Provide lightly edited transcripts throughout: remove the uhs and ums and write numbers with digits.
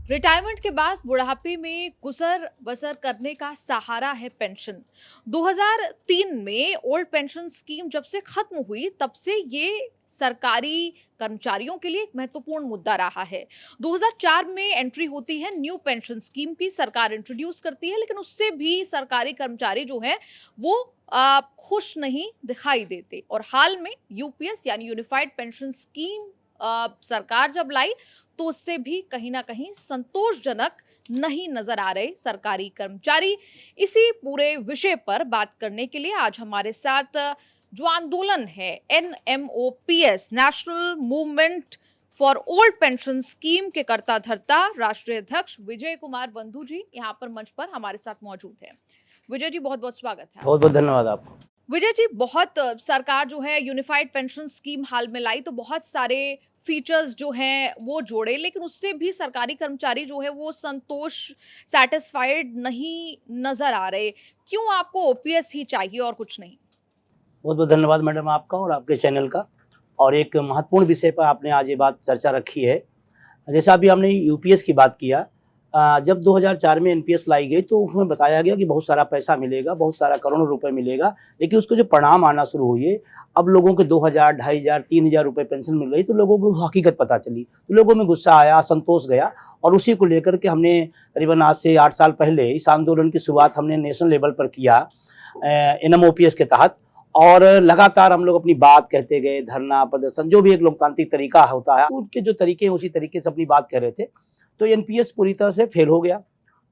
Retirement के बाद बुढ़ापे में गुजर बसर करने का सहारा है पेंशन। 2003 में ओल्ड पेंशन स्कीम जब से खत्म हुई तब से ये सरकारी कर्मचारियों के लिए एक महत्वपूर्ण मुद्दा रहा है। 2004 में एंट्री होती है न्यू पेंशन स्कीम की, सरकार इंट्रोड्यूस करती है, लेकिन उससे भी सरकारी कर्मचारी जो है वो खुश नहीं दिखाई देते। और हाल में यूपीएस यानी यूनिफाइड पेंशन स्कीम सरकार जब लाई तो उससे भी कहीं ना कहीं संतोषजनक नहीं नजर आ रहे सरकारी कर्मचारी। इसी पूरे विषय पर बात करने के लिए आज हमारे साथ जो आंदोलन है NMOPS national movement for old pension scheme के कर्ता धर्ता राष्ट्रीय अध्यक्ष विजय कुमार बंधु जी यहाँ पर मंच पर हमारे साथ मौजूद हैं। विजय जी, बहुत बहुत स्वागत है। बहुत बहुत धन्यवाद आपको। विजय जी, बहुत सरकार जो है यूनिफाइड पेंशन स्कीम हाल में लाई तो बहुत सारे फीचर्स जो हैं वो जोड़े, लेकिन उससे भी सरकारी कर्मचारी जो है वो सेटिस्फाइड नहीं नजर आ रहे। क्यों आपको ओपीएस ही चाहिए और कुछ नहीं? बहुत बहुत धन्यवाद मैडम आपका और आपके चैनल का। और एक महत्वपूर्ण विषय पर आपने आज ये बात चर्चा रखी है। जैसा अभी हमने यूपीएस की बात किया, जब 2004 में एनपीएस लाई गई तो उसमें बताया गया कि बहुत सारा पैसा मिलेगा, बहुत सारा करोड़ों रुपए मिलेगा, लेकिन उसको जो परिणाम आना शुरू हुए, अब लोगों के 2000, 2500, 3000 रुपए पेंशन मिल रही तो लोगों को हकीकत पता चली, तो लोगों में गुस्सा आया, असंतोष गया। और उसी को लेकर के हमने करीबन आज से 8 साल पहले इस आंदोलन की शुरुआत हमने नेशनल लेवल पर किया एनएमओपीएस के तहत। और लगातार हम लोग अपनी बात कहते गए, धरना प्रदर्शन, जो भी एक लोकतांत्रिक तरीका होता है उसके जो तरीके उसी तरीके से अपनी बात कह रहे थे। तो एनपीएस पूरी तरह से फेल हो गया,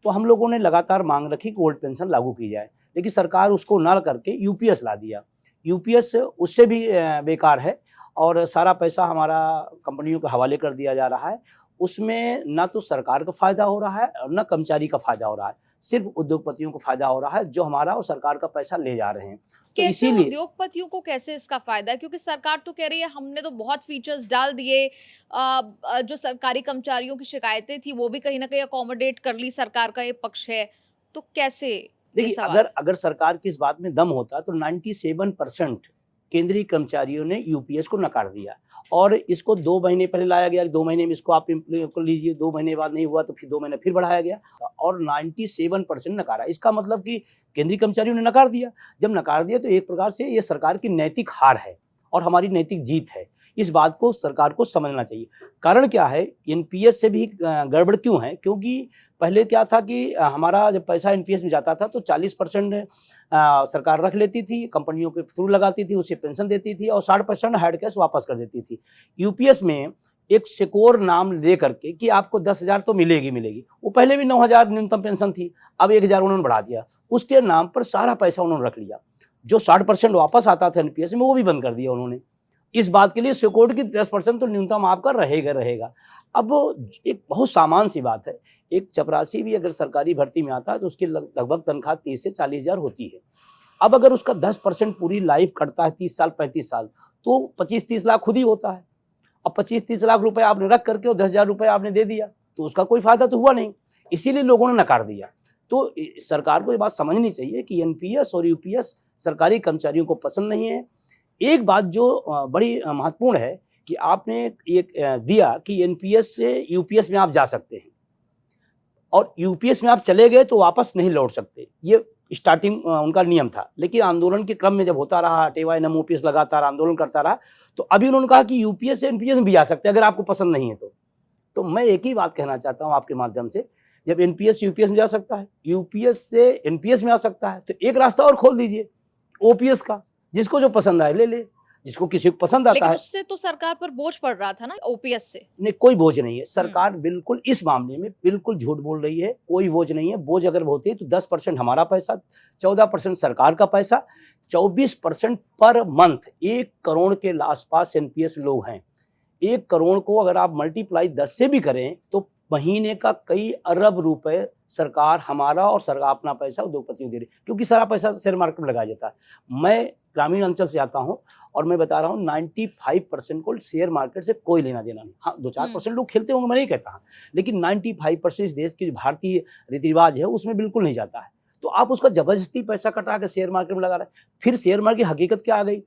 तो हम लोगों ने लगातार मांग रखी कि ओल्ड पेंशन लागू की जाए, लेकिन सरकार उसको न करके यूपीएस ला दिया। यूपीएस उससे भी बेकार है और सारा पैसा हमारा कंपनियों के हवाले कर दिया जा रहा है। उसमें ना तो सरकार का फायदा हो रहा है और ना कर्मचारी का फायदा हो रहा है, सिर्फ उद्योगपतियों को फायदा हो रहा है जो हमारा और सरकार का पैसा ले जा रहे हैं। तो कैसे इसीलिए उद्योगपतियों को कैसे इसका फायदा है? क्योंकि सरकार तो कह रही है हमने तो बहुत फीचर्स डाल दिए, जो सरकारी कर्मचारियों की शिकायतें थी वो भी कहीं ना कहीं अकोमोडेट कर ली, सरकार का ये पक्ष है। तो कैसे ये देखिए, सवाल? अगर सरकार की इस बात में दम होता तो 97% केंद्रीय कर्मचारियों ने यूपीएस को नकार दिया। और इसको 2 महीने पहले लाया गया, 2 महीने में इसको आप इम्प्लीमेंट कर लीजिए, 2 महीने बाद नहीं हुआ तो फिर 2 महीने फिर बढ़ाया गया और 97% नकारा। इसका मतलब कि केंद्रीय कर्मचारियों ने नकार दिया। जब नकार दिया तो एक प्रकार से ये सरकार की नैतिक हार है और हमारी नैतिक जीत है। इस बात को सरकार को समझना चाहिए। कारण क्या है, एनपीएस से भी गड़बड़ क्यों है? क्योंकि पहले क्या था कि हमारा जब पैसा एनपीएस में जाता था तो 40% सरकार रख लेती थी, कंपनियों के थ्रू लगाती थी, उसे पेंशन देती थी और 60% हार्ड कैश वापस कर देती थी। यूपीएस में एक सिक्योर नाम ले करके कि आपको 10,000 तो मिलेगी मिलेगी। वो पहले भी 9,000 न्यूनतम पेंशन थी, अब 1,000 उन्होंने बढ़ा दिया। उसके नाम पर सारा पैसा उन्होंने रख लिया। जो 60% वापस आता था एनपीएस में वो भी बंद कर दिया उन्होंने। इस बात के लिए सिक्योरिटी की 10% तो न्यूनतम आपका रहेगा रहेगा। अब एक बहुत सामान्य सी बात है, एक चपरासी भी अगर सरकारी भर्ती में आता है तो उसकी लगभग तनख्वाह 30 से 40,000 होती है। अब अगर उसका 10% पूरी लाइफ कटता है 30 साल 35 साल तो 25-30 लाख खुद ही होता है। अब 25-30 लाख रुपए आपने रख करके और 10,000 रुपये आपने दे दिया तो उसका कोई फायदा तो हुआ नहीं, इसीलिए लोगों ने नकार दिया। तो सरकार को ये बात समझनी चाहिए कि एनपीएस और यूपीएस सरकारी कर्मचारियों को पसंद नहीं है। एक बात जो बड़ी महत्वपूर्ण है कि आपने एक दिया कि एनपीएस से यूपीएस में आप जा सकते हैं और यूपीएस में आप चले गए तो वापस नहीं लौट सकते, ये स्टार्टिंग उनका नियम था। लेकिन आंदोलन के क्रम में जब होता रहा, हटेवा एनएमओपीएस लगातार आंदोलन करता रहा, तो अभी उन्होंने कहा कि यूपीएस से एनपीएस में भी जा सकते हैं अगर आपको पसंद नहीं है तो मैं एक ही बात कहना चाहता हूँ आपके माध्यम से, जब एनपीएस यूपीएस में जा सकता है, यूपीएस से एनपीएस में आ सकता है, तो एक रास्ता और खोल दीजिए ओपीएस का। जिसको जो पसंद आए ले ले, जिसको किसी को पसंद आता लेकिन है। उससे तो सरकार पर बोझ पड़ रहा था ना ओपीएस से। नहीं, कोई बोझ नहीं है। सरकार बिल्कुल इस मामले में बिल्कुल झूठ बोल रही है, कोई बोझ नहीं है। बोझ अगर होती है तो 10% हमारा पैसा, 14% सरकार का पैसा, 24% पर मंथ। 1 करोड़ के आसपास एनपीएस लोग हैं। 1 करोड़ को अगर आप मल्टीप्लाई 10 से भी करें तो महीने का कई अरब रुपए सरकार हमारा और सरकार अपना पैसा उद्योगपतियों दे रही, क्योंकि सारा पैसा शेयर मार्केट में लगाया जाता है। मैं ग्रामीण अंचल से आता हूँ और मैं बता रहा हूँ 95% को शेयर मार्केट से कोई लेना देना नहीं। हाँ, 2-4% लोग खेलते होंगे, मैं नहीं कहता, लेकिन 95% इस देश की जो भारतीय रीति रिवाज है उसमें बिल्कुल नहीं जाता है। तो आप उसका जबरदस्ती पैसा कटा के शेयर मार्केट में लगा रहे हैं। फिर शेयर मार्केट की हकीकत क्या आ गई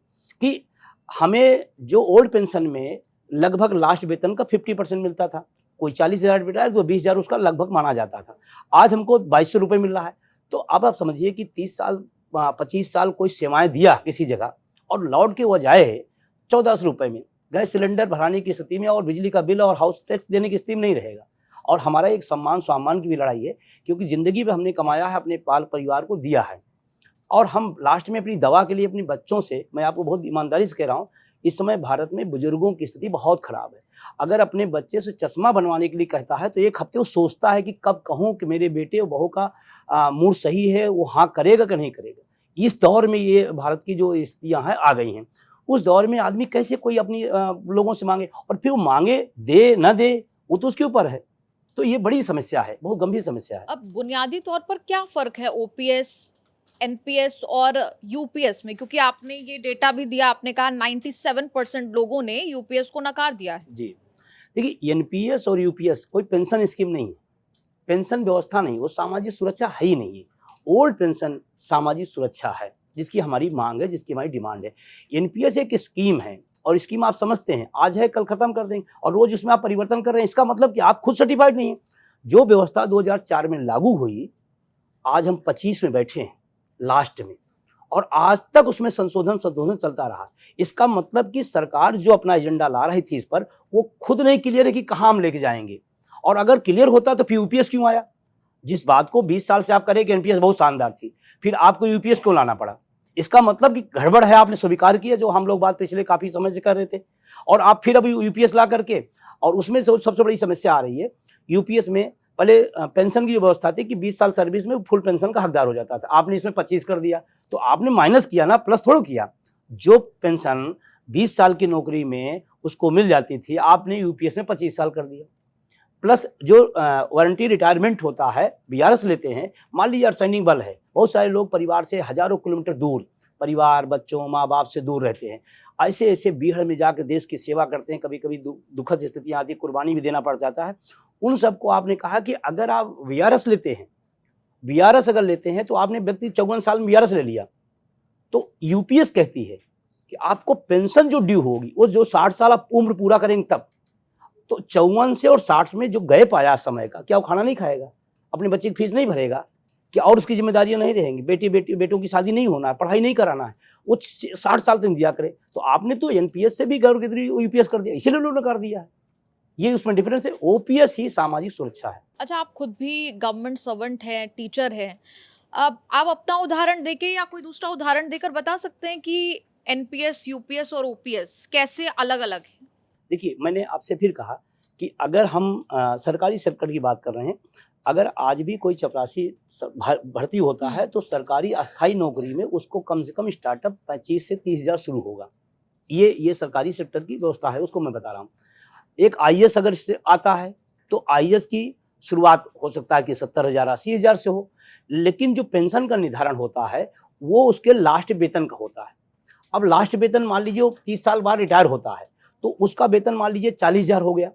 कि हमें जो ओल्ड पेंशन में लगभग लास्ट वेतन का 50% मिलता था, कोई 40,000 रिटायर तो 20,000 उसका लगभग माना जाता था। आज हमको 2200 रुपये मिल रहा है। तो अब आप समझिए कि 30 साल 25 साल कोई सेवाएं दिया किसी जगह और लौट के वो जाए 1400 रुपये में गैस सिलेंडर भराने की स्थिति में और बिजली का बिल और हाउस टैक्स देने की स्थिति में नहीं रहेगा। और हमारा एक सम्मान स्वाभिमान की भी लड़ाई है, क्योंकि ज़िंदगी में हमने कमाया है, अपने बाल परिवार को दिया है, और हम लास्ट में अपनी दवा के लिए अपने बच्चों से, मैं आपको बहुत ईमानदारी से कह रहा हूँ, इस समय भारत में बुजुर्गों की स्थिति बहुत खराब है। अगर अपने बच्चे से चश्मा बनवाने के लिए कहता है तो एक हफ्ते वो सोचता है कि कब कहूँ कि मेरे बेटे और बहू का मूड सही है, वो हाँ करेगा कि नहीं करेगा। इस दौर में ये भारत की जो स्थितियाँ हैं आ गई हैं। उस दौर में आदमी कैसे कोई अपनी लोगों से मांगे, और फिर वो मांगे दे न दे वो तो उसके ऊपर है। तो ये बड़ी समस्या है, बहुत गंभीर समस्या है। अब बुनियादी तौर पर क्या फ़र्क है ओपीएस, एनपीएस और यूपीएस में? क्योंकि आपने ये डेटा भी दिया, आपने कहा 97% लोगों ने यूपीएस को नकार दिया है। जी, देखिए एनपीएस और यूपीएस कोई पेंशन स्कीम नहीं है, पेंशन व्यवस्था नहीं, वो सामाजिक सुरक्षा है ही नहीं है। ओल्ड पेंशन सामाजिक सुरक्षा है, जिसकी हमारी मांग है, जिसकी हमारी डिमांड है। एनपीएस एक स्कीम है, और स्कीम आप समझते हैं आज है कल खत्म कर देंगे, और रोज उसमें आप परिवर्तन कर रहे हैं। इसका मतलब कि आप खुद सर्टिफाइड नहीं है। जो व्यवस्था 2004 में लागू हुई, आज हम 25 में बैठे हैं लास्ट में, और आज तक उसमें संशोधन चलता रहा। इसका मतलब कि सरकार जो अपना एजेंडा ला रही थी इस पर, वो खुद नहीं क्लियर है कि कहाँ हम लेके जाएंगे। और अगर क्लियर होता तो फिर यूपीएस क्यों आया? जिस बात को 20 साल से आप करें कि एनपीएस बहुत शानदार थी, फिर आपको यूपीएस क्यों लाना पड़ा? इसका मतलब कि गड़बड़ है, आपने स्वीकार किया, जो हम लोग बात पिछले काफी समय से कर रहे थे, और आप फिर अभी यूपीएस ला करके, और उसमें से सबसे बड़ी समस्या आ रही है यूपीएस में। पहले पेंशन की जो व्यवस्था थी कि 20 साल सर्विस में फुल पेंशन का हकदार हो जाता था, आपने इसमें 25 कर दिया, तो आपने माइनस किया ना, प्लस थोड़ा किया। जो पेंशन 20 साल की नौकरी में उसको मिल जाती थी, आपने यूपीएस में 25 साल कर दिया। प्लस जो वारंटी रिटायरमेंट होता है, बीआरएस लेते हैं, मान लीजिए अर्धसैनिक बल है, बहुत सारे लोग परिवार से हजारों किलोमीटर दूर, परिवार बच्चों माँ बाप से दूर रहते हैं, ऐसे ऐसे बीहड़ में जाकर देश की सेवा करते हैं, कभी कभी दुखद स्थितियाँ आती, कुर्बानी भी देना पड़ जाता है। उन सबको आपने कहा कि अगर आप बीआरएस लेते हैं, बीआरएस अगर लेते हैं तो आपने व्यक्ति 54 साल में बीआरएस ले लिया, तो यूपीएस कहती है कि आपको पेंशन जो ड्यू होगी, वो जो 60 साल आप उम्र पूरा करेंगे तब, तो 54 से और 60 में जो गैप आया समय का, क्या वो खाना नहीं खाएगा, अपने बच्चे की फीस नहीं भरेगा क्या, और उसकी जिम्मेदारियां नहीं रहेंगी, बेटों की शादी नहीं होना है, पढ़ाई नहीं कराना है, वो 60 साल तक दिया करे। तो आपने तो एनपीएस से भी गौर के यूपीएस कर दिया, इसीलिए उन्होंने कर दिया है। ये उसमें डिफरेंस है। ओपीएस ही सामाजिक सुरक्षा है। अच्छा, आप खुद भी गवर्नमेंट सर्वेंट हैं, टीचर हैं। अब आप अपना उदाहरण देके या कोई दूसरा उदाहरण देकर बता सकते हैं कि एनपीएस, यूपीएस और ओपीएस कैसे अलग-अलग हैं? देखिए, मैंने आपसे फिर कहा कि अगर हम सरकारी सेक्टर की बात कर रहे हैं, अगर आज भी कोई चपरासी भर्ती होता है तो सरकारी अस्थाई नौकरी में उसको कम से कम स्टार्टअप 25 से 30,000 शुरू होगा। ये सरकारी सेक्टर की व्यवस्था है, उसको मैं बता रहा हूँ। एक आईएएस अगर इससे आता है तो आईएएस की शुरुआत हो सकता है कि 70,000 80,000 से हो, लेकिन जो पेंशन का निर्धारण होता है वो उसके लास्ट वेतन का होता है। अब लास्ट वेतन मान लीजिए वो 30 साल बाद रिटायर होता है, तो उसका वेतन मान लीजिए 40,000 हो गया,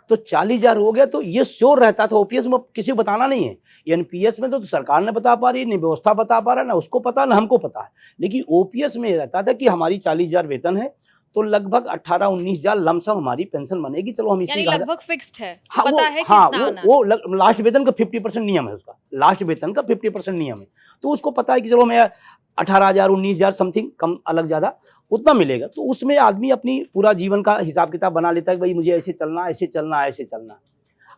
तो 40,000 हो गया, तो ये श्योर रहता था। ओपीएस में किसी को बताना नहीं है, एनपीएस में तो सरकार ने बता पा रही है, नहीं व्यवस्था बता पा रहा है, ना उसको पता ना हमको पता है। लेकिन ओपीएस में रहता था कि हमारी 40,000 वेतन है, तो लगभग 18-19,000 लमसम हमारी पेंशन बनेगी। चलो हम इसी लगभग फिक्स्ड है, हाँ, पता है हाँ, कितना आना। वो लास्ट वेतन का 50% नियम है, उसका लास्ट वेतन का 50% नियम है, तो उसको पता है कि चलो मैं 18,000 19,000 समथिंग, कम अलग ज़्यादा उतना मिलेगा। तो उसमें आदमी अपनी पूरा जीवन का हिसाब किताब बना लेता है कि भाई मुझे ऐसे चलना, ऐसे चलना, ऐसे चलना।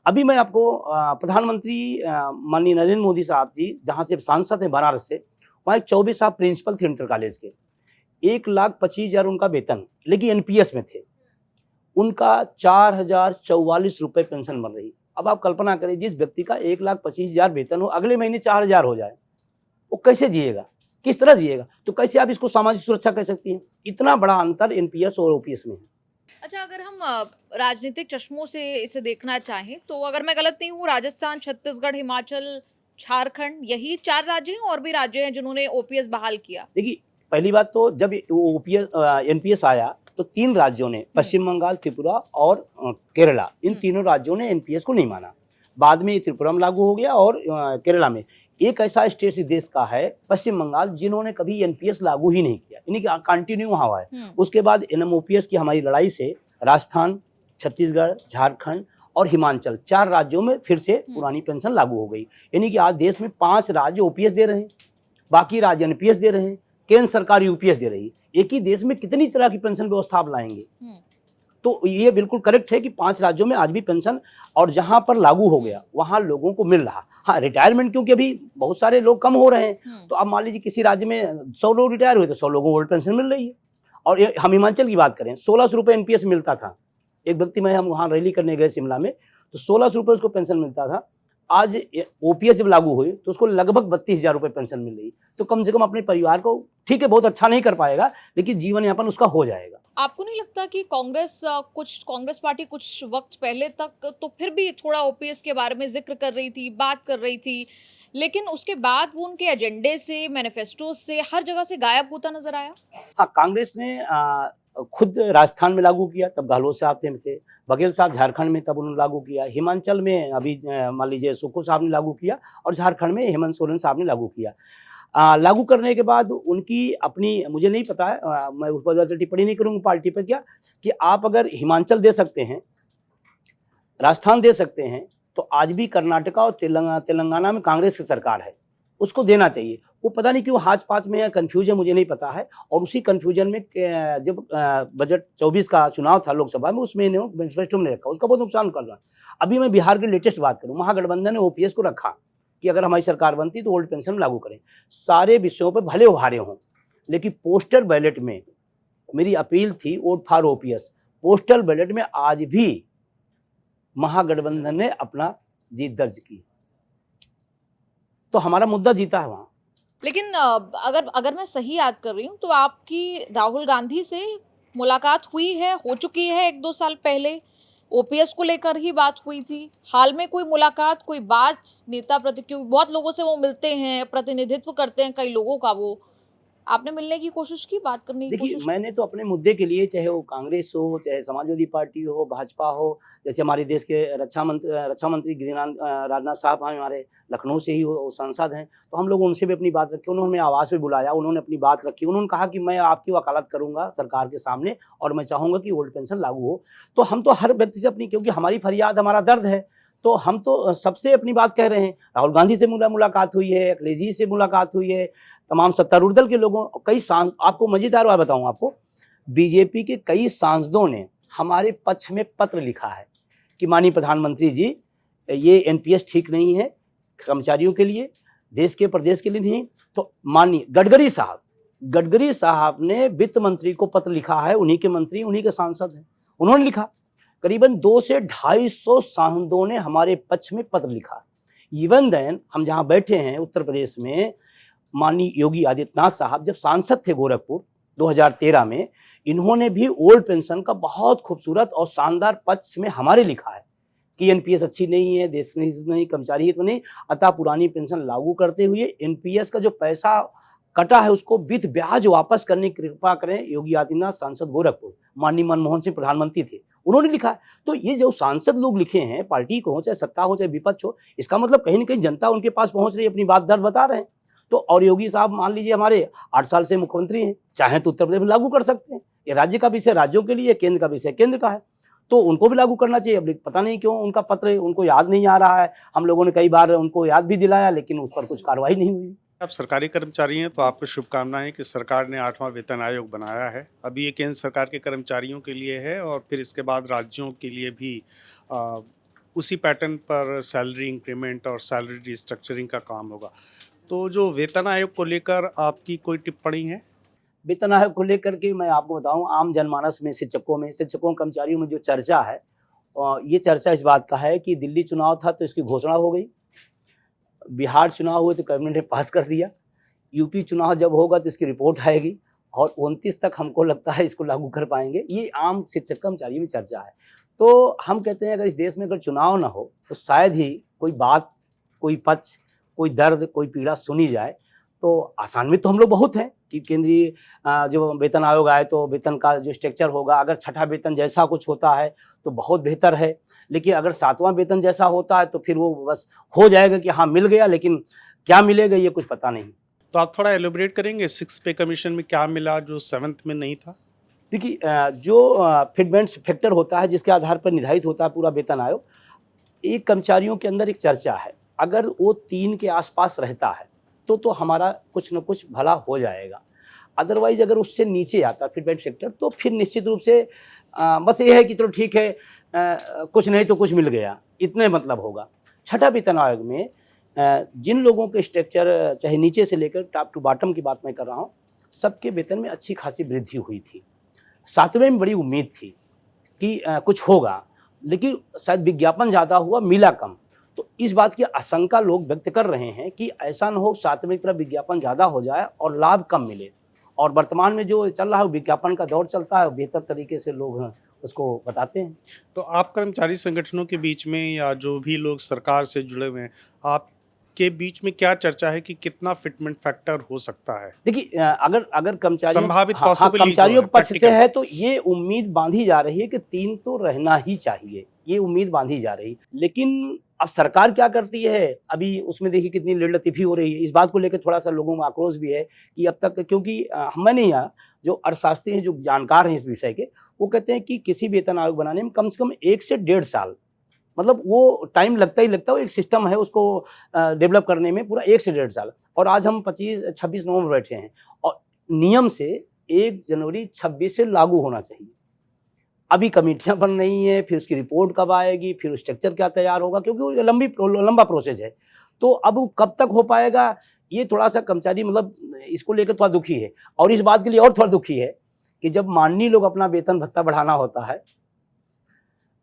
अभी मैं आपको प्रधानमंत्री माननीय नरेंद्र मोदी साहब जी जहाँ से सांसद हैं बनारस से, वहाँ एक चौबे साहब प्रिंसिपल थे इंटर कॉलेज के, 1,25,000 उनका वेतन, लेकिन एनपीएस में थे। उनका 4,044 रुपये पेंशन बन रही। अब आप कल्पना करें, जिस व्यक्ति का 1,25,000 वेतन हो, अगले महीने 4,000 हो जाए, वो कैसे जिएगा, किस तरह जिएगा? तो कैसे आप इसको सामाजिक सुरक्षा कह सकती हैं? इतना बड़ा अंतर एनपीएस और ओपीएस में है। अच्छा, अगर हम राजनीतिक चश्मों से इसे देखना चाहें तो अगर मैं गलत नहीं हूँ, राजस्थान, छत्तीसगढ़, हिमाचल, झारखंड, यही 4 राज्य हैं, और भी राज्य हैं जिन्होंने ओपीएस बहाल किया। देखिए, पहली बात तो जब ओपीएस एनपीएस आया तो 3 राज्यों ने, पश्चिम बंगाल, त्रिपुरा और केरला, इन तीनों राज्यों ने एनपीएस को नहीं माना। बाद में त्रिपुरा में लागू हो गया और केरला में। एक ऐसा स्टेट इस देश का है पश्चिम बंगाल, जिन्होंने कभी एनपीएस लागू ही नहीं किया, यानी कि कंटिन्यू वहाँ हुआ है। उसके बाद एनएमओपीएस की हमारी लड़ाई से राजस्थान, छत्तीसगढ़, झारखंड और हिमाचल, 4 राज्यों में फिर से पुरानी पेंशन लागू हो गई। यानी कि आज देश में 5 राज्य ओपीएस दे रहे हैं, बाकी राज्य एनपीएस दे रहे हैं, केंद्र सरकार यूपीएस दे रही है। एक ही देश में कितनी तरह की पेंशन व्यवस्था आप लाएंगे? तो ये बिल्कुल करेक्ट है कि 5 राज्यों में आज भी पेंशन, और जहां पर लागू हो गया वहां लोगों को मिल रहा। हाँ, रिटायरमेंट क्योंकि अभी बहुत सारे लोग कम हो रहे हैं, तो अब मान लीजिए किसी राज्य में 100 लोग रिटायर हुए तो 100 लोगों को ओल्ड पेंशन मिल रही है। और हम हिमाचल की बात करें, 1600 रुपये एनपीएस मिलता था। एक व्यक्ति में, हम वहाँ रैली करने गए शिमला में, तो 1600 रुपये उसको पेंशन मिलता था। आज ओपीएस जब लागू हुई तो उसको लगभग 32,000 रुपये पेंशन मिल रही। तो कम से कम अपने परिवार को, ठीक है बहुत अच्छा नहीं कर पाएगा, लेकिन जीवन यापन उसका हो जाएगा। आपको नहीं लगता कि कांग्रेस पार्टी कुछ वक्त पहले तक तो फिर भी थोड़ा ओपीएस के बारे में जिक्र कर रही थी, बात कर रही थी, लेकिन उसके बाद वो उनके एजेंडे से, मैनिफेस्टो से, हर जगह से गायब होता नजर आया? हाँ, कांग्रेस ने खुद राजस्थान में लागू किया, तब गहलोत साहब थे, बघेल साहब झारखंड में, तब उन्होंने लागू किया, हिमाचल में अभी मान लीजिए सुक्खू साहब ने लागू किया, और झारखंड में हेमंत सोरेन साहब ने लागू किया। लागू करने के बाद उनकी अपनी, मुझे नहीं पता है, मैं उस पर टिप्पणी नहीं करूँगा पार्टी पर, क्या कि आप अगर हिमाचल दे सकते हैं, राजस्थान दे सकते हैं, तो आज भी कर्नाटका और तेलंगाना में कांग्रेस की सरकार है, उसको देना चाहिए। वो पता नहीं क्यों हाथ पाँच में है, कन्फ्यूजन मुझे नहीं पता है। और उसी कन्फ्यूजन में जब बजट 24 का चुनाव था लोकसभा में, उसमें इन्होंने मैनिफेस्टो में रखा, उसका बहुत नुकसान कर रहा है। अभी मैं बिहार की लेटेस्ट बात करूँ, महागठबंधन ने ओपीएस को रखा कि अगर हमारी सरकार बनती तो ओल्ड पेंशन लागू करें। सारे विषयों पर भले हारे हों, लेकिन पोस्टल बैलेट में मेरी अपील थी vote for OPS. Postal ballot में आज भी महागठबंधन ने अपना जीत दर्ज की, तो हमारा मुद्दा जीता है वहां। लेकिन अगर मैं सही याद कर रही हूँ तो आपकी राहुल गांधी से मुलाकात हुई है, हो चुकी है 1-2 साल पहले, ओपीएस को लेकर ही बात हुई थी। हाल में कोई मुलाकात, कोई बात नेता प्रति, क्योंकि बहुत लोगों से वो मिलते हैं, प्रतिनिधित्व करते हैं कई लोगों का, वो आपने मिलने की कोशिश की, बात करने की देखिए, कोशिश की? मैंने तो अपने मुद्दे के लिए, चाहे वो कांग्रेस हो, चाहे समाजवादी पार्टी हो, भाजपा हो, जैसे हमारे देश के रक्षा मंत्री राजनाथ साहब हैं, हमारे लखनऊ से ही वो सांसद हैं, तो हम लोग उनसे भी अपनी बात रखी। उन्होंने हमें आवास पे बुलाया, उन्होंने अपनी बात रखी, उन्होंने कहा कि मैं आपकी वकालत करूंगा सरकार के सामने, और मैं चाहूंगा कि ओल्ड पेंशन लागू हो। तो हम तो हर व्यक्ति से अपनी, क्योंकि हमारी फरियाद हमारा दर्द है, तो हम तो सबसे अपनी बात कह रहे हैं। राहुल गांधी से मुलाकात हुई है, अखिलेश जी से मुलाकात हुई है, तमाम सत्तारूढ़ दल के लोगों, कई आपको मजेदार बात बताऊं आपको, बीजेपी के कई सांसदों ने हमारे पक्ष में पत्र लिखा है कि माननीय प्रधानमंत्री जी, ये एनपीएस ठीक नहीं है कर्मचारियों के लिए, देश के प्रदेश के लिए नहीं। तो माननीय गडकरी साहब ने वित्त मंत्री को पत्र लिखा है, उन्हीं के मंत्री, उन्हीं के सांसद हैं, उन्होंने लिखा। करीबन 200 से 250 सांसदों ने हमारे पक्ष में पत्र लिखा। इवन देन हम जहां बैठे हैं उत्तर प्रदेश में, माननीय योगी आदित्यनाथ साहब जब सांसद थे गोरखपुर 2013 में, इन्होंने भी ओल्ड पेंशन का बहुत खूबसूरत और शानदार पक्ष में हमारे लिखा है कि एनपीएस अच्छी नहीं है, देश में हित नहीं, कर्मचारी हित नहीं, अतः पुरानी पेंशन लागू करते हुए एनपीएस का जो पैसा कटा है उसको विद ब्याज वापस करने की कृपा करें। योगी आदित्यनाथ सांसद गोरखपुर, माननीय मनमोहन सिंह प्रधानमंत्री थे, उन्होंने लिखा है। तो ये जो सांसद लोग लिखे हैं, पार्टी को हो, चाहे सत्ता हो, चाहे विपक्ष हो, इसका मतलब कहीं ना कहीं जनता उनके पास पहुंच रही है, अपनी बात दर्द बता रहे हैं। तो और योगी साहब मान लीजिए हमारे 8 साल से मुख्यमंत्री हैं, चाहे तो उत्तर प्रदेश में लागू कर सकते हैं। ये राज्य का विषय राज्यों के लिए, केंद्र का विषय केंद्र का है, तो उनको भी लागू करना चाहिए। अब पता नहीं क्यों उनका पत्र उनको याद नहीं आ रहा है। हम लोगों ने कई बार उनको याद भी दिलाया, लेकिन उस पर कुछ कार्रवाई नहीं हुई। आप सरकारी कर्मचारी हैं तो आपको शुभकामनाएं कि सरकार ने 8वां वेतन आयोग बनाया है। अभी ये केंद्र सरकार के कर्मचारियों के लिए है और फिर इसके बाद राज्यों के लिए भी उसी पैटर्न पर सैलरी इंक्रीमेंट और सैलरी रिस्ट्रक्चरिंग का काम होगा। तो जो वेतन आयोग को लेकर आपकी कोई टिप्पणी है? वेतन आयोग को लेकर के मैं आपको बताऊं, आम जनमानस में, शिक्षकों कर्मचारियों में जो चर्चा है, ये चर्चा इस बात का है कि दिल्ली चुनाव था तो इसकी घोषणा हो गई, बिहार चुनाव हुए तो कैबिनेट ने पास कर दिया, यूपी चुनाव जब होगा तो इसकी रिपोर्ट आएगी, और 29 तक हमको लगता है इसको लागू कर पाएंगे। ये आम शिक्षक कर्मचारियों में चर्चा है। तो हम कहते हैं अगर इस देश में अगर चुनाव ना हो तो शायद ही कोई बात, कोई पक्ष, कोई दर्द, कोई पीड़ा सुनी जाए। तो आसान्वित तो हम लोग बहुत हैं कि केंद्रीय जो वेतन आयोग आए तो वेतन का जो स्ट्रक्चर होगा, अगर छठा वेतन जैसा कुछ होता है तो बहुत बेहतर है, लेकिन अगर 7वां वेतन जैसा होता है तो फिर वो बस हो जाएगा कि हाँ मिल गया, लेकिन क्या मिलेगा ये कुछ पता नहीं। तो आप थोड़ा एलोबरेट करेंगे 6 पे कमीशन में क्या मिला जो 7th में नहीं था? देखिए, जो फिटमेंट्स फैक्टर होता है जिसके आधार पर निर्धारित होता है पूरा वेतन आयोग, एक कर्मचारियों के अंदर एक चर्चा है, अगर वो 3 के आसपास रहता है तो हमारा कुछ न कुछ भला हो जाएगा। अदरवाइज अगर उससे नीचे आता है फीडबैक सेक्टर तो फिर निश्चित रूप से बस ये है कि चलो ठीक है, कुछ नहीं तो कुछ मिल गया, इतने मतलब होगा। छठा वेतन आयोग में जिन लोगों के स्ट्रक्चर चाहे नीचे से लेकर टॉप टू बॉटम की बात मैं कर रहा हूँ, सबके वेतन में अच्छी खासी वृद्धि हुई थी। 7वें में बड़ी उम्मीद थी कि कुछ होगा, लेकिन शायद विज्ञापन ज़्यादा हुआ, मिला कम। तो इस बात की आशंका लोग व्यक्त कर रहे हैं कि ऐसा न हो 7वें की तरफ विज्ञापन ज़्यादा हो जाए और लाभ कम मिले। और वर्तमान में जो चल रहा है विज्ञापन का दौर चलता है, बेहतर तरीके से लोग उसको बताते हैं। तो आप कर्मचारी संगठनों के बीच में या जो भी लोग सरकार से जुड़े हुए हैं, आपके बीच में क्या चर्चा है कि कितना फिटमेंट फैक्टर हो सकता है? देखिए अगर कर्मचारियों संभावित हाँ, possibly कर्मचारियों जो के है, पक्ष से practical। है तो ये उम्मीद बांधी जा रही है कि 3 तो रहना ही चाहिए, ये उम्मीद बांधी जा रही। लेकिन अब सरकार क्या करती है, अभी उसमें देखिए कितनी लेटलतीफी हो रही है। इस बात को लेकर थोड़ा-सा लोगों में आक्रोश भी है कि अब तक, क्योंकि मैंने यहाँ जो अर्थशास्त्री हैं, जो जानकार हैं इस विषय के, वो कहते हैं कि किसी वेतन आयोग बनाने में कम से कम 1 से 1.5 साल, मतलब वो टाइम लगता ही लगता है, वो एक सिस्टम है उसको डेवलप करने में पूरा 1 से 1.5 साल। और आज हम 26 नवंबर बैठे हैं और नियम से 1 जनवरी 26 से लागू होना चाहिए। अभी कमेटियाँ बन रही हैं, फिर उसकी रिपोर्ट कब आएगी, फिर स्ट्रक्चर क्या तैयार होगा, क्योंकि वो लंबा प्रोसेस है। तो अब वो कब तक हो पाएगा, ये थोड़ा-सा कर्मचारी मतलब इसको लेकर थोड़ा दुखी है। और इस बात के लिए और थोड़ा दुखी है कि जब माननीय लोग अपना वेतन भत्ता बढ़ाना होता है,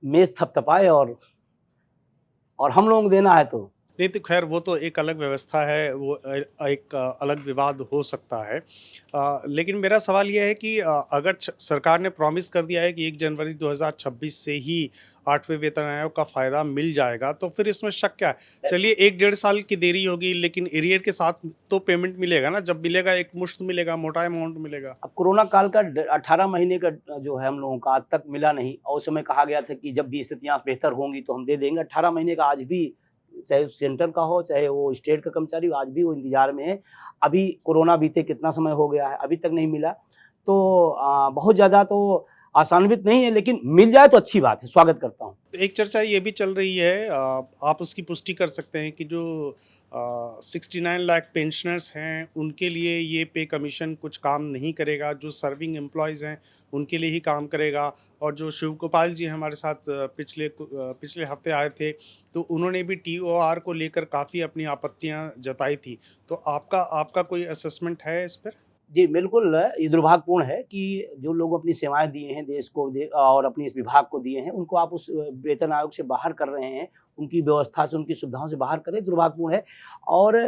मेज़ थपथपाए और हम लोगों को देना है तो नहीं तो खैर वो तो एक अलग व्यवस्था है, वो एक अलग विवाद हो सकता है। लेकिन मेरा सवाल ये है कि अगर सरकार ने प्रॉमिस कर दिया है कि 1 जनवरी 2026 से ही 8वें वेतन आयोग का फ़ायदा मिल जाएगा, तो फिर इसमें शक क्या है? चलिए 1 डेढ़ साल की देरी होगी, लेकिन एरियर के साथ तो पेमेंट मिलेगा ना, जब मिलेगा एक मुश्त मिलेगा, मोटा अमाउंट मिलेगा। अब कोरोना काल का 18 महीने का जो है हम लोगों का आज तक मिला नहीं, और उस समय कहा गया था कि जब भी स्थितियाँ बेहतर होंगी तो हम दे देंगे। 18 महीने का आज भी, चाहे सेंटर का हो चाहे वो स्टेट का कर्मचारी हो, आज भी वो इंतजार में है। अभी कोरोना बीते कितना समय हो गया है, अभी तक नहीं मिला। तो बहुत ज़्यादा तो आशान्वित नहीं है, लेकिन मिल जाए तो अच्छी बात है, स्वागत करता हूँ। एक चर्चा ये भी चल रही है, आप उसकी पुष्टि कर सकते हैं कि जो 69 लाख पेंशनर्स हैं उनके लिए ये पे कमीशन कुछ काम नहीं करेगा, जो सर्विंग एम्प्लॉयज़ हैं उनके लिए ही काम करेगा। और जो शिव गोपाल जी हमारे साथ पिछले हफ्ते आए थे, तो उन्होंने भी टीओआर को लेकर काफ़ी अपनी आपत्तियां जताई थी। तो आपका कोई असेसमेंट है इस पर? जी, बिल्कुल, ये दुर्भाग्यपूर्ण है कि जो लोग अपनी सेवाएँ दिए हैं देश को और अपने इस विभाग को दिए हैं, उनको आप उस वेतन आयोग से बाहर कर रहे हैं, उनकी व्यवस्था से, उनकी सुविधाओं से बाहर कर रहे हैं, दुर्भाग्यपूर्ण है। और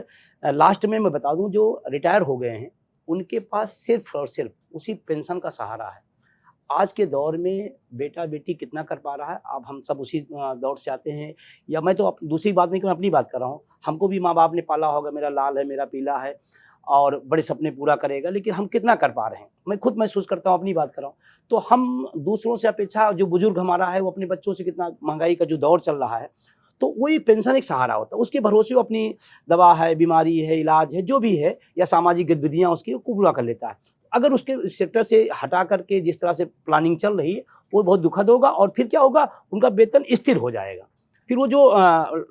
लास्ट में मैं बता दूँ, जो रिटायर हो गए हैं, उनके पास सिर्फ़ और सिर्फ़ उसी पेंशन का सहारा है। आज के दौर में बेटा-बेटी कितना कर पा रहा है, अब हम सब उसी दौर से आते हैं। या मैं तो दूसरी बात नहीं, मैं अपनी बात कर रहा हूँ। हमको भी माँ-बाप ने पाला होगा, मेरा लाल है, मेरा पीला है और बड़े सपने पूरा करेगा, लेकिन हम कितना कर पा रहे हैं? मैं खुद महसूस करता हूँ, अपनी बात कर रहा हूँ। तो हम दूसरों से अपेक्षा, जो बुजुर्ग हमारा है, वो अपने बच्चों से कितना, महँगाई का जो दौर चल रहा है, तो वही पेंशन एक सहारा होता है। उसके भरोसे वो अपनी दवा है, बीमारी है, इलाज है, जो भी है, या सामाजिक गतिविधियाँ उसकी, वो पूरा कर लेता है। अगर उसके सेक्टर से हटा करके जिस तरह से प्लानिंग चल रही है, वो बहुत दुखद होगा। और फिर क्या होगा, उनका वेतन स्थिर हो जाएगा। फिर वो जो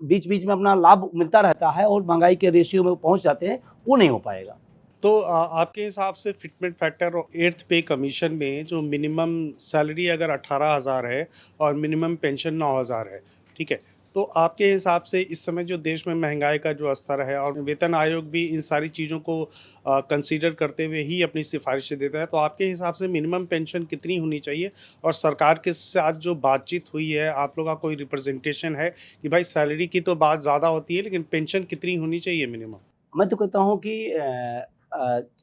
बीच-बीच में अपना लाभ मिलता रहता है और महँगाई के रेशियो में पहुँच जाते हैं, वो नहीं हो पाएगा। तो आपके हिसाब से फिटमेंट फैक्टर और 8th पे कमीशन में जो मिनिमम सैलरी अगर 18,000 है और मिनिमम पेंशन 9,000 है, ठीक है? तो आपके हिसाब से इस समय जो देश में महंगाई का जो स्तर है और वेतन आयोग भी इन सारी चीज़ों को कंसीडर करते हुए ही अपनी सिफारिशें देता है, तो आपके हिसाब से मिनिमम पेंशन कितनी होनी चाहिए? और सरकार के साथ जो बातचीत हुई है, आप लोगों का कोई रिप्रेजेंटेशन है कि भाई सैलरी की तो बात ज़्यादा होती है, लेकिन पेंशन कितनी होनी चाहिए मिनिमम? मैं तो कहता हूँ कि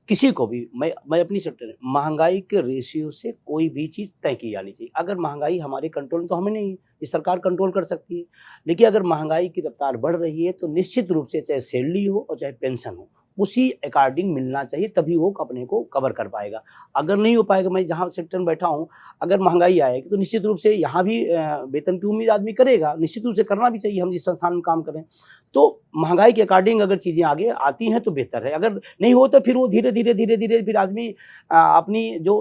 किसी को भी, मैं अपनी सेक्टर में, महँगाई के रेशियो से कोई भी चीज़ तय की जानी चाहिए। अगर महँगाई हमारे कंट्रोल में, तो हमें नहीं, ये सरकार कंट्रोल कर सकती है। लेकिन अगर महँगाई की रफ़्तार बढ़ रही है, तो निश्चित रूप से चाहे सैलरी हो और चाहे पेंशन हो, उसी अकॉर्डिंग मिलना चाहिए, तभी वो अपने को कवर कर पाएगा। अगर नहीं हो पाएगा, मैं जहाँ सेक्टर में बैठा हूँ, अगर महँगाई आएगी तो निश्चित रूप से यहाँ भी वेतन की उम्मीद आदमी करेगा, निश्चित रूप से करना भी चाहिए, हम जिस संस्थान में काम करें। तो महँगाई के अकॉर्डिंग अगर चीज़ें आगे आती हैं तो बेहतर है, अगर नहीं हो तो फिर वो धीरे-धीरे फिर आदमी अपनी जो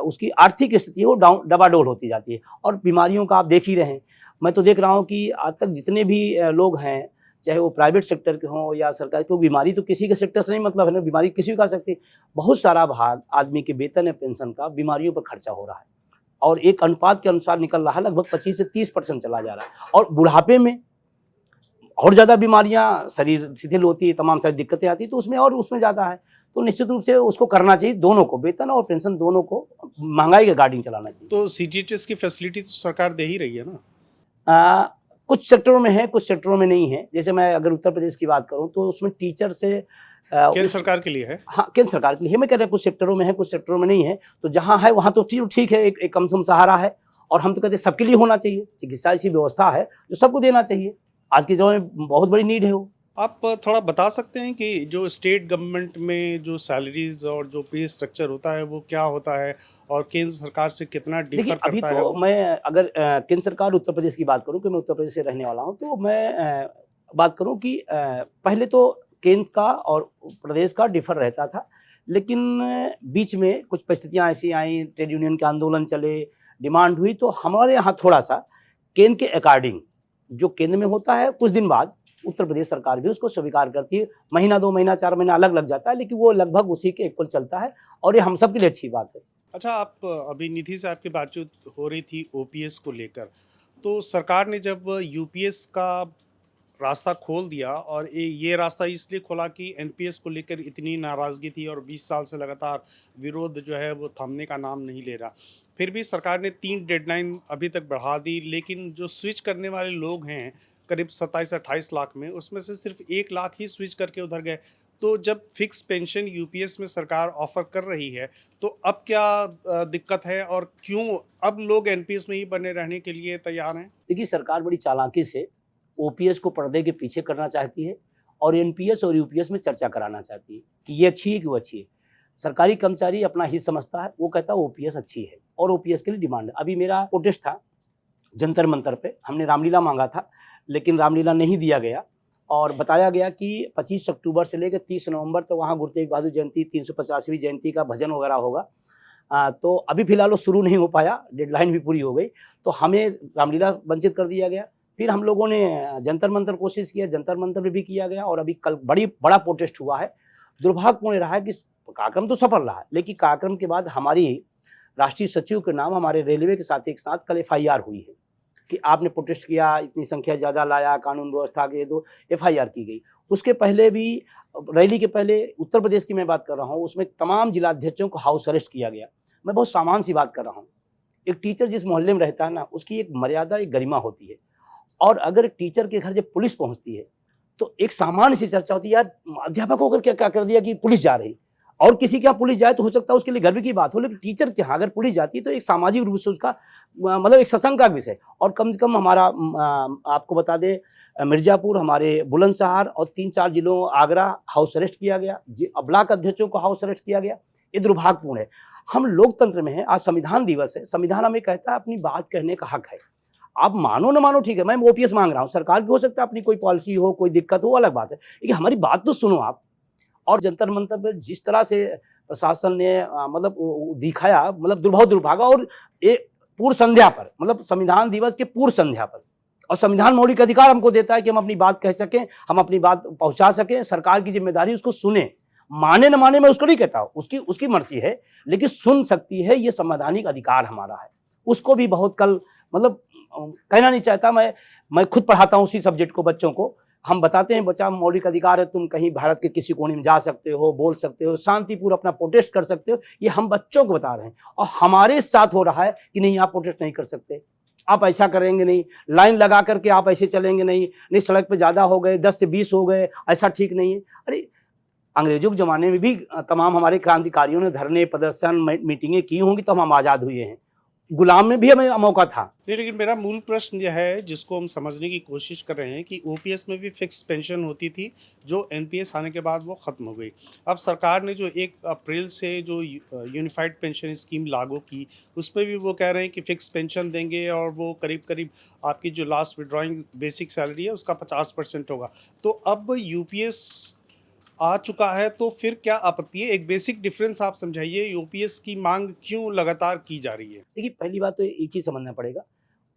उसकी आर्थिक स्थिति है वो डबाडोल होती जाती है। और बीमारियों का आप देख ही रहे हैं, मैं तो देख रहा हूँ कि आज तक जितने भी लोग हैं, चाहे वो प्राइवेट सेक्टर के हों या सरकार, क्योंकि बीमारी तो किसी के सेक्टर से नहीं मतलब है ना, बीमारी किसी को आ सकती है। बहुत सारा भाग आदमी के वेतन या पेंशन का बीमारियों पर खर्चा हो रहा है और एक अनुपात के अनुसार निकल रहा है, लगभग 25 से 30% चला जा रहा है। और बुढ़ापे में और ज़्यादा बीमारियां, शरीर शिथिल होती है, तमाम सारी दिक्कतें आती है, तो उसमें और उसमें ज़्यादा है। तो निश्चित रूप से उसको करना चाहिए, दोनों को, वेतन और पेंशन दोनों को, महंगाई के अकॉर्डिंग चलाना चाहिए। तो सीजीएचएस की फैसिलिटी तो सरकार दे ही रही है ना? कुछ सेक्टरों में है, कुछ सेक्टरों में नहीं है। जैसे मैं अगर उत्तर प्रदेश की बात करूं तो उसमें टीचर से केंद्र सरकार के लिए है। हाँ, केंद्र सरकार के लिए मैं कह रहा हूँ, कुछ सेक्टरों में है, कुछ सेक्टरों में नहीं है। तो जहाँ है वहाँ तो ठीक है, एक कम से कम सहारा है। और हम तो कहते हैं सबके लिए होना चाहिए। चिकित्सा ऐसी व्यवस्था है जो सबको देना चाहिए। आज के दौर में बहुत बड़ी नीड है वो। आप थोड़ा बता सकते हैं कि जो स्टेट गवर्नमेंट में जो सैलरीज और जो पे स्ट्रक्चर होता है वो क्या होता है और केंद्र सरकार से कितना देखिए, डिफर अभी करता है तो वो? मैं अगर केंद्र सरकार उत्तर प्रदेश की बात करूं, कि मैं उत्तर प्रदेश से रहने वाला हूं, तो मैं बात करूं कि पहले तो केंद्र का और प्रदेश का डिफर रहता था। लेकिन बीच में कुछ परिस्थितियां ऐसी आई, ट्रेड यूनियन के आंदोलन चले, डिमांड हुई, तो हमारे यहाँ थोड़ा सा केंद्र के अकॉर्डिंग जो केंद्र में होता है, कुछ दिन बाद उत्तर प्रदेश सरकार भी उसको स्वीकार करती है। महीना, 2 महीना, 4 महीना अलग लग जाता है, लेकिन वो लगभग उसी के इक्वल चलता है और ये हम सब के लिए अच्छी बात है। अच्छा, आप अभी निधि से आपकी बातचीत हो रही थी ओपीएस को लेकर, तो सरकार ने जब यूपीएस का रास्ता खोल दिया और ये रास्ता इसलिए खोला कि एनपीएस को लेकर इतनी नाराज़गी थी और 20 साल से लगातार विरोध जो है वो थमने का नाम नहीं ले रहा। फिर भी सरकार ने 3 डेडलाइन अभी तक बढ़ा दी, लेकिन जो स्विच करने वाले लोग हैं करीब 27-28 लाख में, उसमें से सिर्फ 1 लाख ही स्विच करके उधर गए। तो जब फिक्स पेंशन यूपीएस में सरकार ऑफर कर रही है, तो अब क्या दिक्कत है और क्यों अब लोग एनपीएस में ही बने रहने के लिए तैयार हैं? देखिए, सरकार बड़ी चालाकी से ओपीएस को पर्दे के पीछे करना चाहती है और एनपीएस और यूपीएस में चर्चा कराना चाहती है कि ये अच्छी है कि वो अच्छी है। सरकारी कर्मचारी अपना हित समझता है, वो कहता है ओपीएस अच्छी है और ओपीएस के लिए डिमांड है। अभी मेरा प्रोटेस्ट था जंतर मंतर पे, हमने रामलीला मांगा था, लेकिन रामलीला नहीं दिया गया और बताया गया कि 25 अक्टूबर से लेकर 30 नवंबर तक वहाँ गुरु तेग बहादुर जयंती, 350वीं जयंती का भजन वगैरह होगा। तो अभी फिलहाल वो शुरू नहीं हो पाया, डेडलाइन भी पूरी हो गई, तो हमें रामलीला वंचित कर दिया गया। फिर हम लोगों ने जंतर मंतर कोशिश किया, जंतर मंतर में भी किया गया और अभी कल बड़ा प्रोटेस्ट हुआ है। दुर्भाग्यपूर्ण रहा है कि कार्यक्रम तो सफल रहा, लेकिन कार्यक्रम के बाद हमारी राष्ट्रीय सचिव के नाम हमारे रेलवे के साथ एक साथ कल एफआईआर हुई है कि आपने प्रोटेस्ट किया, इतनी संख्या ज़्यादा लाया, कानून व्यवस्था के, तो एफआईआर की गई। उसके पहले भी, रैली के पहले, उत्तर प्रदेश की मैं बात कर रहा हूँ, उसमें तमाम जिलाध्यक्षों को हाउस अरेस्ट किया गया। मैं बहुत सामान्य सी बात कर रहा हूँ। एक टीचर जिस मोहल्ले में रहता है ना, उसकी एक मर्यादा, एक गरिमा होती है। और अगर टीचर के घर जब पुलिस पहुंचती है तो एक सामान्य सी चर्चा होती है, यार अध्यापक होकर क्या क्या कर दिया कि पुलिस जा रही। और किसी के यहाँ पुलिस जाए तो हो सकता है उसके लिए गर्व की बात हो, लेकिन टीचर के यहाँ अगर पुलिस जाती है तो एक सामाजिक रूप से उसका मतलब एक सत्संग का विषय। और कम से कम हमारा आपको बता दें, मिर्जापुर, हमारे बुलंदशहर और 3-4 जिलों, आगरा, हाउस अरेस्ट किया गया, ब्लॉक अध्यक्षों को हाउस अरेस्ट किया गया। ये दुर्भाग्यपूर्ण है। हम लोकतंत्र में हैं, आज संविधान दिवस है, संविधान हमें कहता है अपनी बात कहने का हक है। आप मानो ना मानो, ठीक है, मैं ओपीएस मांग रहा हूँ, सरकार की हो सकता है अपनी कोई पॉलिसी हो, कोई दिक्कत हो, अलग बात है, लेकिन हमारी बात तो सुनो आप। और जंतर मंतर पे जिस तरह से प्रशासन ने मतलब दिखाया, मतलब दुर्भाग्य, और ये पूर्व संध्या पर, मतलब संविधान दिवस के पूर्व संध्या पर, और संविधान मौलिक अधिकार हमको देता है कि हम अपनी बात कह सकें, हम अपनी बात पहुंचा सकें। सरकार की जिम्मेदारी उसको सुने, माने न माने मैं उसको नहीं कहता हूँ, उसकी मर्जी है, लेकिन सुन सकती है, ये संवैधानिक अधिकार हमारा है। उसको भी बहुत कल मतलब कहना नहीं चाहता, मैं खुद पढ़ाता हूँ उसी सब्जेक्ट को बच्चों को। हम बताते हैं बच्चा मौलिक अधिकार है, तुम कहीं भारत के किसी कोने में जा सकते हो, बोल सकते हो, शांतिपूर्ण अपना प्रोटेस्ट कर सकते हो, ये हम बच्चों को बता रहे हैं। और हमारे साथ हो रहा है कि नहीं, आप प्रोटेस्ट नहीं कर सकते, आप ऐसा करेंगे नहीं, लाइन लगा करके आप ऐसे चलेंगे नहीं, सड़क पे ज़्यादा हो गए, 10 से 20 हो गए, ऐसा ठीक नहीं है। अरे अंग्रेजों के ज़माने में भी तमाम हमारे क्रांतिकारियों ने धरने, प्रदर्शन, मीटिंगें की होंगी, तो हम आज़ाद हुए हैं। गुलाम में भी हमें मौका था। नहीं, लेकिन मेरा मूल प्रश्न यह है जिसको हम समझने की कोशिश कर रहे हैं कि ओपीएस में भी फिक्स पेंशन होती थी, जो एनपीएस आने के बाद वो ख़त्म हो गई। अब सरकार ने जो 1 अप्रैल से जो यूनिफाइड पेंशन स्कीम लागू की, उसमें भी वो कह रहे हैं कि फिक्स पेंशन देंगे और वो करीब आपकी जो लास्ट विड्रॉइंग बेसिक सैलरी है उसका 50% होगा। तो अब यूपीएस आ चुका है, तो फिर क्या आपत्ति है? एक बेसिक डिफरेंस आप समझाइए, यूपीएस की मांग क्यों लगातार की जा रही है? देखिए, पहली बात तो एक चीज़ समझना पड़ेगा,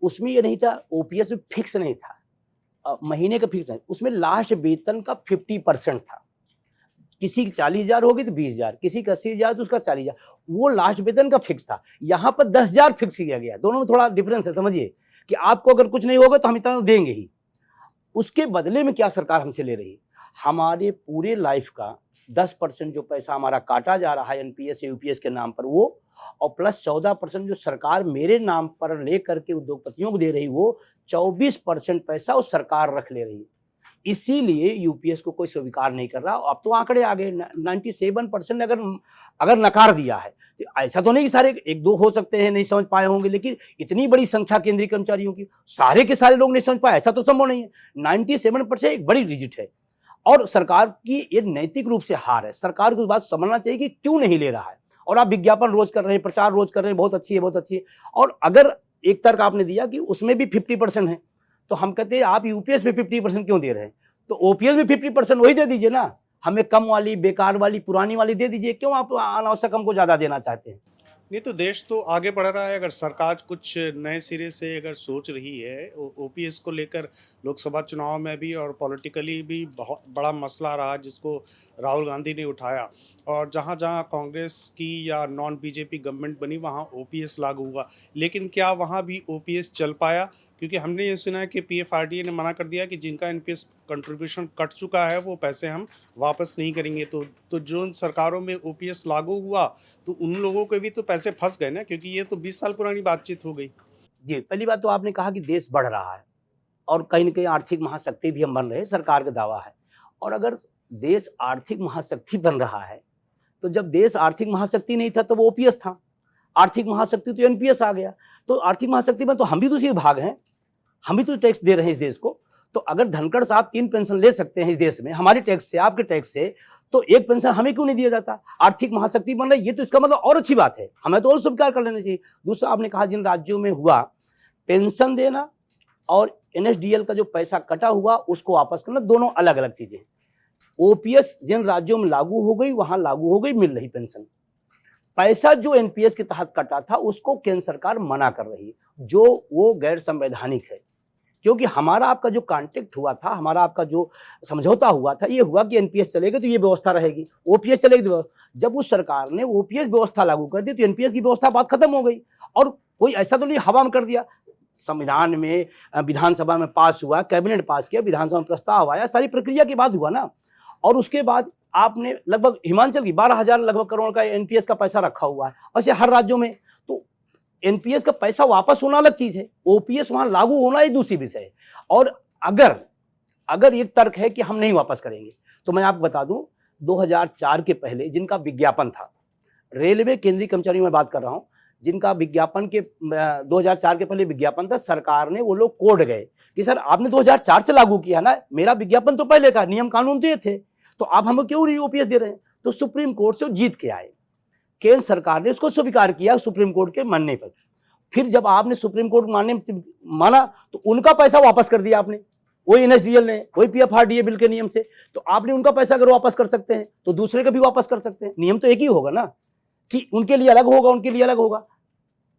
उसमें ये नहीं था, ओपीएस में फिक्स नहीं था, महीने का फिक्स नहीं, उसमें लास्ट वेतन का 50% था। किसी की 40,000 होगी तो 20,000, किसी का 80,000 तो उसका 40,000, वो लास्ट वेतन का फिक्स था। यहाँ पर 10,000 फिक्स किया गया। दोनों में थोड़ा डिफरेंस है, समझिए कि आपको अगर कुछ नहीं होगा तो हम इतना तो देंगे ही। उसके बदले में क्या सरकार हमसे ले रही है? हमारे पूरे लाइफ का 10% जो पैसा हमारा काटा जा रहा है एनपीएस यूपीएस के नाम पर वो, और प्लस 14% जो सरकार मेरे नाम पर लेकर के उद्योगपतियों को दे रही, वो 24% पैसा वो सरकार रख ले रही है। इसीलिए यूपीएस को कोई स्वीकार नहीं कर रहा। अब तो आंकड़े आ गए, 97% ने अगर नकार दिया है, तो ऐसा तो नहीं कि सारे, एक दो हो सकते हैं नहीं समझ पाए होंगे, लेकिन इतनी बड़ी संख्या केंद्रीय कर्मचारियों की, सारे के सारे लोग नहीं समझ पाए, ऐसा तो संभव नहीं है। 97% एक बड़ी डिजिट है, और सरकार की ये नैतिक रूप से हार है। सरकार को इस बात समझना चाहिए कि क्यों नहीं ले रहा है। और आप विज्ञापन रोज कर रहे हैं, प्रचार रोज कर रहे हैं, बहुत अच्छी है, बहुत अच्छी है, और अगर एक तर्क आपने दिया कि उसमें भी 50% है, तो हम कहते हैं आप यूपीएस में 50% क्यों दे रहे हैं? तो ओपीएस में 50% वही दे दीजिए ना, हमें कम वाली, बेकार वाली, पुरानी वाली दे दीजिए। क्यों आप अनावश्यक हमको ज्यादा देना चाहते हैं? नहीं तो देश तो आगे बढ़ रहा है। अगर सरकार कुछ नए सिरे से अगर सोच रही है, ओपीएस को लेकर लोकसभा चुनाव में भी और पॉलिटिकली भी बहुत बड़ा मसला रहा जिसको राहुल गांधी ने उठाया, और जहाँ जहाँ कांग्रेस की या नॉन बीजेपी गवर्नमेंट बनी वहाँ ओपीएस लागू हुआ, लेकिन क्या वहाँ भी ओपीएस चल पाया? क्योंकि हमने ये सुना है कि पीएफआरडीए ने मना कर दिया कि जिनका एनपीएस कंट्रीब्यूशन कट चुका है वो पैसे हम वापस नहीं करेंगे। तो जो सरकारों में ओपीएस लागू हुआ तो उन लोगों के भी तो पैसे फंस गए ना, क्योंकि ये तो 20 साल पुरानी बातचीत हो गई। जी, पहली बात तो आपने कहा कि देश बढ़ रहा है और कहीं न कहीं आर्थिक महाशक्ति भी हम बन रहे हैं, सरकार का दावा है। और अगर देश आर्थिक महाशक्ति बन रहा है, तो जब देश आर्थिक महाशक्ति नहीं था तो वो ओपीएस था। आर्थिक महाशक्ति तो एनपीएस आ गया। तो आर्थिक महाशक्ति में तो हम भी तो उसी भाग हैं, हम भी तो टैक्स दे रहे हैं इस देश को। तो अगर धनखड़ साहब 3 पेंशन ले सकते हैं इस देश में हमारे टैक्स से, आपके टैक्स से, तो एक पेंशन हमें क्यों नहीं दिया जाता? आर्थिक महाशक्ति बन रही है, ये तो इसका मतलब और अच्छी बात है, हमें तो और स्वीकार कर लेना चाहिए। दूसरा, आपने कहा जिन राज्यों में हुआ पेंशन देना और एनएसडीएल का जो पैसा कटा हुआ उसको वापस करना, दोनों अलग अलग चीजें हैं। ओपीएस जिन राज्यों में लागू हो गई वहां लागू हो गई, मिल रही पेंशन। पैसा जो एनपीएस के तहत कटा था उसको केंद्र सरकार मना कर रही है, जो वो गैर संवैधानिक है। क्योंकि हमारा आपका जो कॉन्ट्रैक्ट हुआ था, हमारा आपका जो समझौता हुआ था, ये हुआ कि एनपीएस चलेगा तो ये व्यवस्था रहेगी, ओपीएस चलेगी तो। जब उस सरकार ने ओपीएस व्यवस्था लागू कर दी तो एनपीएस की व्यवस्था बात खत्म हो गई। और कोई ऐसा तो नहीं हवा में कर दिया, संविधान में, विधानसभा में पास हुआ, कैबिनेट पास किया, विधानसभा में प्रस्ताव आया, सारी प्रक्रिया के बाद हुआ ना। और उसके बाद आपने लगभग हिमाचल की 12,000 लगभग करोड़ का एनपीएस का पैसा रखा हुआ है, ऐसे हर राज्यों में। तो एनपीएस का पैसा वापस होना अलग चीज है, ओपीएस वहां लागू होना ही दूसरी विषय है। और अगर एक तर्क है कि हम नहीं वापस करेंगे, तो मैं आपको बता दूं 2004 के पहले जिनका विज्ञापन था, रेलवे केंद्रीय कर्मचारियों में बात कर रहा हूं, जिनका विज्ञापन के 2004 के पहले विज्ञापन था, सरकार ने वो लोग कोर्ट गए कि सर आपने 2004 से लागू किया ना, मेरा विज्ञापन तो पहले का, नियम कानून तो ये थे, तो आप हमें क्यों नहीं ओपीएस दे रहे हैं? तो सुप्रीम कोर्ट से जीत के आए, केंद्र सरकार ने इसको स्वीकार किया सुप्रीम कोर्ट के मानने पर। फिर जब आपने सुप्रीम कोर्ट माना तो उनका पैसा वापस कर दिया आपने, वही एनएसडीएल ने, वही पीएफआरडीए बिल के नियम से। तो आपने उनका पैसा अगर वापस कर सकते हैं तो दूसरे का भी वापस कर सकते हैं। नियम तो एक ही होगा ना, कि उनके लिए अलग होगा, उनके लिए अलग होगा।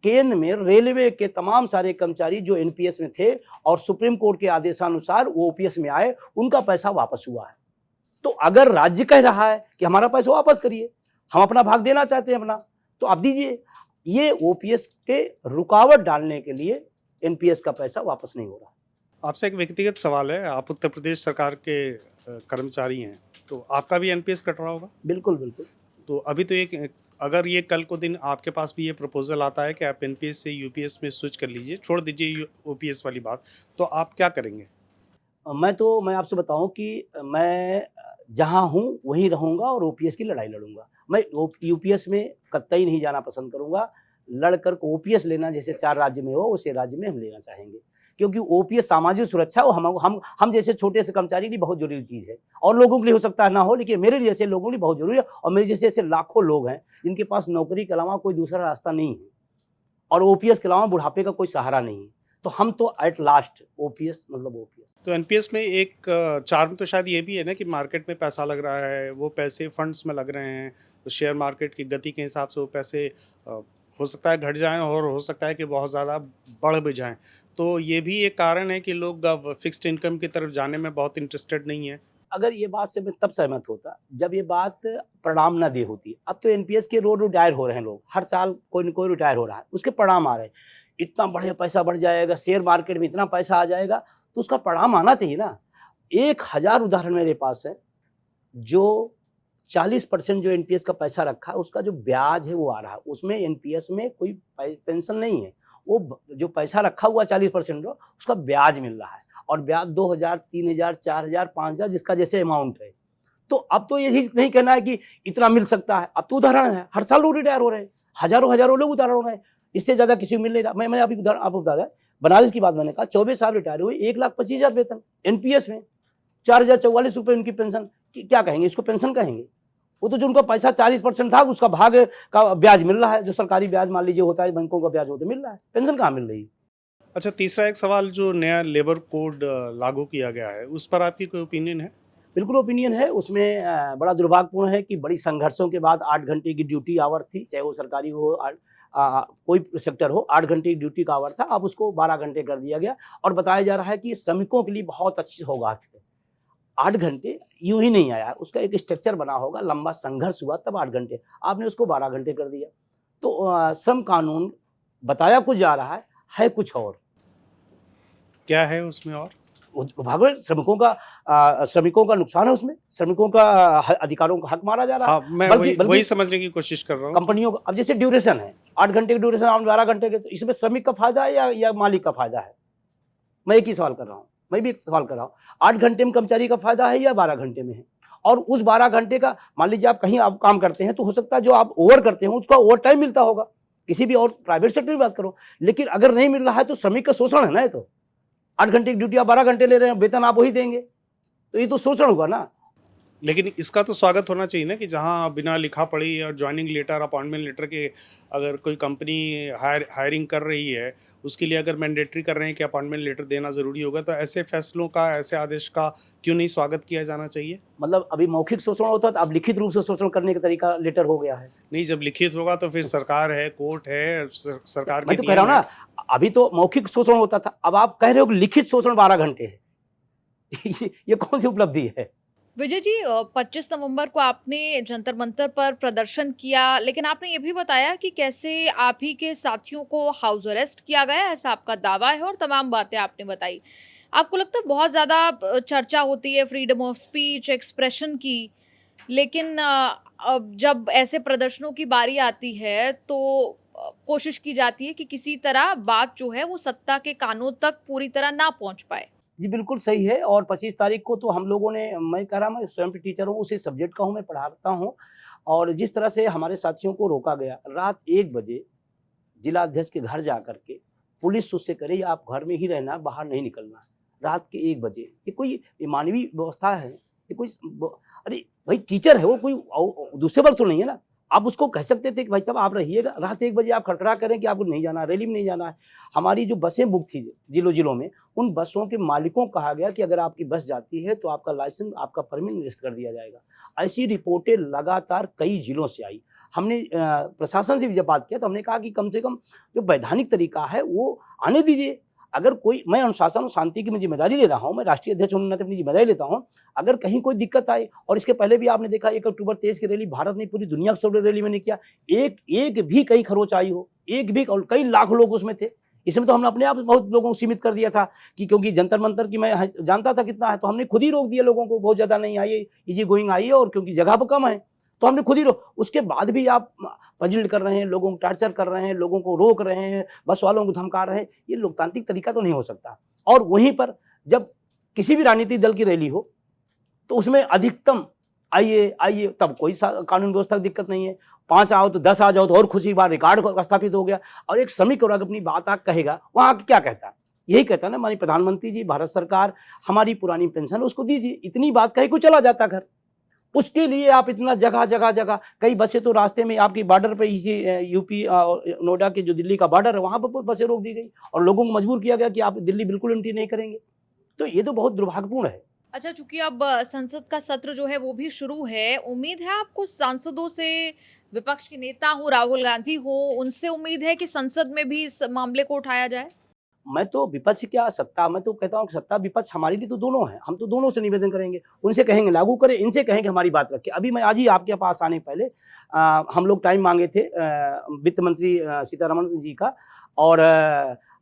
केंद्र में रेलवे के तमाम सारे कर्मचारी जो एनपीएस में थे और सुप्रीम कोर्ट के आदेशानुसार वो ओपीएस में आए, उनका पैसा वापस हुआ है। तो अगर राज्य कह रहा है कि हमारा पैसा वापस करिए, हम अपना भाग देना चाहते हैं अपना, तो आप दीजिए। ये ओपीएस के रुकावट डालने के लिए एनपीएस का पैसा वापस नहीं हो रहा। आपसे एक व्यक्तिगत सवाल है, आप उत्तर प्रदेश सरकार के कर्मचारी हैं, तो आपका भी एनपीएस कट रहा होगा? बिल्कुल बिल्कुल। तो अभी तो एक, अगर ये कल को दिन आपके पास भी ये प्रपोजल आता है कि आप एनपीएस से यूपीएस में स्विच कर लीजिए, छोड़ दीजिए ओपीएस वाली बात, तो आप क्या करेंगे? मैं आपसे बताऊं कि मैं जहां हूं वहीं रहूंगा और ओपीएस की लड़ाई लड़ूंगा। मैं यूपीएस में कतई नहीं जाना पसंद करूंगा। लड़कर ओपीएस लेना जैसे 4 राज्य में हो, उसे राज्य में हम लेना चाहेंगे, क्योंकि ओपीएस सामाजिक सुरक्षा और हम जैसे छोटे से कर्मचारी के लिए बहुत जरूरी चीज़ है। और लोगों के लिए हो सकता है ना हो, लेकिन मेरे जैसे लोगों के लिए बहुत जरूरी है। और मेरे जैसे ऐसे लाखों लोग हैं जिनके पास नौकरी के अलावा कोई दूसरा रास्ता नहीं है, और ओपीएस के अलावा बुढ़ापे का कोई सहारा नहीं है। तो हम तो एट लास्ट ओपीएस, मतलब ओपीएस। तो एनपीएस में एक चार्म तो शायद ये भी है ना कि मार्केट में पैसा लग रहा है, वो पैसे फंड्स में लग रहे हैं, तो शेयर मार्केट की गति के हिसाब से वो पैसे हो सकता है घट जाएं और हो सकता है कि बहुत ज़्यादा बढ़ भी जाएं। तो ये भी एक कारण है कि लोग अब फिक्स्ड इनकम की तरफ जाने में बहुत इंटरेस्टेड नहीं है। अगर ये बात से मैं तब सहमत होता जब ये बात परिणाम ना दे होती। अब तो एनपीएस के रोज रिटायर हो रहे हैं लोग, हर साल कोई न कोई रिटायर हो रहा है, उसके परिणाम आ रहे हैं। इतना बढ़िया पैसा बढ़ जाएगा, शेयर मार्केट में इतना पैसा आ जाएगा, तो उसका परिणाम आना चाहिए ना। 1000 उदाहरण मेरे पास है, जो 40% जो एनपीएस का पैसा रखा है, उसका जो ब्याज है वो आ रहा है। उसमें एनपीएस में कोई पेंशन नहीं है, वो जो पैसा रखा हुआ 40% उसका ब्याज मिल रहा है, और ब्याज 2000, 3000, 4000, 5000 जिसका जैसे अमाउंट है। तो अब तो यही नहीं कहना है कि इतना मिल सकता है, अब तो उदाहरण है, हर साल लोग रिटायर हो रहे हैं, हजारों हजारों लोग उदाहरण हो रहे हैं, इससे ज्यादा किसी को मिल नहीं रहा। मैंने अभी उदाहरण आपको बता दें, बनारस की बात मैंने कहा, 24 साल रिटायर हुए, 1,25,000 वेतन एनपीएस में, 4044 रुपए उनकी पेंशन। क्या कहेंगे इसको, पेंशन कहेंगे? वो तो जो उनका पैसा 40% था, उसका भाग का ब्याज मिल रहा है, जो सरकारी ब्याज मान लीजिए होता है, बैंकों का ब्याज होता है, मिल रहा है, पेंशन कहाँ मिल रही है? अच्छा, तीसरा एक सवाल, जो नया लेबर कोड लागू किया गया है, उस पर आपकी कोई ओपिनियन है? बिल्कुल ओपिनियन है। उसमें बड़ा दुर्भाग्यपूर्ण है कि बड़ी संघर्षों के बाद 8 घंटे की ड्यूटी आवर्स थी, चाहे वो सरकारी हो, कोई सेक्टर हो, 8 घंटे की ड्यूटी का आवर था, अब उसको 12 घंटे कर दिया गया, और बताया जा रहा है कि श्रमिकों के लिए बहुत अच्छी सौगात है। 8 घंटे यूं ही नहीं आया, उसका एक स्ट्रक्चर बना होगा, लंबा संघर्ष हुआ तब 8 घंटे, आपने उसको 12 घंटे कर दिया। तो श्रम कानून बताया कुछ जा रहा है कुछ और। क्या है उसमें और? भागवत श्रमिकों का नुकसान है उसमें, श्रमिकों का अधिकारों का हक मारा जा रहा है। हाँ, मैं बल्कि वही समझने की कोशिश कर रहा हूँ। कंपनियों को, अब जैसे ड्यूरेशन है 8 घंटे की ड्यूरेशन, आप 12 घंटे के, तो इसमें श्रमिक का फायदा है या मालिक का फायदा है? मैं एक ही सवाल कर रहा हूँ, मैं भी एक सवाल कर रहा हूँ। 8 घंटे में कर्मचारी का फायदा है या 12 घंटे में है? और उस 12 घंटे का, मान लीजिए आप कहीं आप काम करते हैं, तो हो सकता है जो आप ओवर करते हो उसका ओवर टाइम मिलता होगा, किसी भी और प्राइवेट सेक्टर की बात करो, लेकिन अगर नहीं मिल रहा है तो श्रमिक का शोषण है ना। ये तो 8 घंटे की ड्यूटी आप 12 घंटे ले रहे हैं, वेतन आप वही देंगे, तो ये तो शोषण हुआ ना। लेकिन इसका तो स्वागत होना चाहिए ना, कि जहां बिना लिखा पढ़ी और ज्वाइनिंग लेटर, अपॉइंटमेंट लेटर के अगर कोई कंपनी हायरिंग कर रही है, उसके लिए अगर मैंडेटरी कर रहे हैं कि अपॉइंटमेंट लेटर देना ज़रूरी होगा, तो ऐसे फैसलों का, ऐसे आदेश का क्यों नहीं स्वागत किया जाना चाहिए? मतलब अभी मौखिक शोषण होता था, अब लिखित रूप से शोषण करने का तरीका लेटर हो गया है। नहीं, जब लिखित होगा तो फिर सरकार है, कोर्ट है, सरकार मैं के तो कह रहा नियम हूँ है। ना, अभी तो मौखिक शोषण होता था, अब आप कह रहे हो कि लिखित शोषण 12 घंटे है। ये कौन सी उपलब्धि है? विजय जी, 25 नवंबर को आपने जंतर मंतर पर प्रदर्शन किया, लेकिन आपने ये भी बताया कि कैसे आप ही के साथियों को हाउस अरेस्ट किया गया, ऐसा आपका दावा है, और तमाम बातें आपने बताई। आपको लगता है बहुत ज़्यादा चर्चा होती है फ्रीडम ऑफ स्पीच, एक्सप्रेशन की, लेकिन अब जब ऐसे प्रदर्शनों की बारी आती है तो कोशिश की जाती है कि किसी तरह बात जो है वो सत्ता के कानों तक पूरी तरह ना पहुंच पाए। जी बिल्कुल सही है। और 25 तारीख को तो हम लोगों ने, मैं कह रहा, मैं स्वयं टीचर हूँ, उसी सब्जेक्ट का हूँ, मैं पढ़ाता हूँ, और जिस तरह से हमारे साथियों को रोका गया, रात 1 बजे जिला अध्यक्ष के घर जा करके पुलिस उससे करे आप घर में ही रहना, बाहर नहीं निकलना, रात के 1 बजे। ये कोई ये मानवीय व्यवस्था है? ये कोई अरे भाई टीचर है वो, कोई दूसरे वर्ग तो नहीं है ना। आप उसको कह सकते थे कि भाई साहब आप रहिएगा, रात 1 बजे आप खड़खड़ा करें कि आपको नहीं जाना, रैली में नहीं जाना है। हमारी जो बसें बुक थी जिलों में, उन बसों के मालिकों को कहा गया कि अगर आपकी बस जाती है तो आपका लाइसेंस, आपका परमिट निरस्त कर दिया जाएगा। ऐसी रिपोर्टें लगातार कई जिलों से आई। हमने प्रशासन से भी जब बात किया तो हमने कहा कि कम से कम जो वैधानिक तरीका है वो आने दीजिए। अगर कोई, मैं अनुशासन और शांति की मैं जिम्मेदारी ले रहा हूँ, मैं राष्ट्रीय अध्यक्ष होने के नाते अपनी जिम्मेदारी लेता हूँ। अगर कहीं कोई दिक्कत आई, और इसके पहले भी आपने देखा 1 अक्टूबर 23 की रैली भारत ने पूरी दुनिया से रैली में नहीं किया, एक भी कहीं खरोच आई हो, एक भी, और कई लाख लोग उसमें थे। इसमें तो हमने अपने आप बहुत लोगों को सीमित कर दिया था कि क्योंकि जंतर मंतर की मैं जानता था कितना है, तो हमने खुद ही रोक दिया लोगों को, बहुत ज़्यादा नहीं आई, इजी गोइंग आई है, और क्योंकि जगह पर कम है तो हमने खुद ही रोक। उसके बाद भी आप पजिल्ड कर रहे हैं, लोगों को टार्चर कर रहे हैं, लोगों को रोक रहे हैं, बस वालों को धमका रहे हैं, ये लोकतांत्रिक तरीका तो नहीं हो सकता। और वहीं पर जब किसी भी राजनीतिक दल की रैली हो तो उसमें अधिकतम आइए, तब कोई कानून व्यवस्था की दिक्कत नहीं है। 5 आओ तो 10 आ जाओ तो और खुशी बात, रिकॉर्ड स्थापित हो गया। और एक श्रमिक और अपनी बात आग कहेगा, वहाँ क्या कहता है? यही कहता है ना, माननीय प्रधानमंत्री जी, भारत सरकार हमारी पुरानी पेंशन उसको दीजिए, इतनी बात कहे कोई चला जाता घर। उसके लिए आप इतना जगह, कई बसें तो रास्ते में आपकी बॉर्डर पे, यूपी नोएडा के जो दिल्ली का बॉर्डर है वहाँ पर बसें रोक दी गई, और लोगों को मजबूर किया गया कि आप दिल्ली बिल्कुल एंट्री नहीं करेंगे। तो ये तो बहुत दुर्भाग्यपूर्ण है। अच्छा, चूंकि अब संसद का सत्र जो है वो भी शुरू है, उम्मीद है आपको सांसदों से, विपक्ष के नेता हो राहुल गांधी हो, उनसे उम्मीद है कि संसद में भी इस मामले को उठाया जाए? मैं तो विपक्ष क्या सत्ता, मैं तो कहता हूँ कि सत्ता विपक्ष हमारे लिए तो दोनों हैं। हम तो दोनों से निवेदन करेंगे, उनसे कहेंगे लागू करें, इनसे कहेंगे हमारी बात रखें। अभी मैं आज ही आपके पास आने पहले हम लोग टाइम मांगे थे वित्त मंत्री सीतारमण जी का, और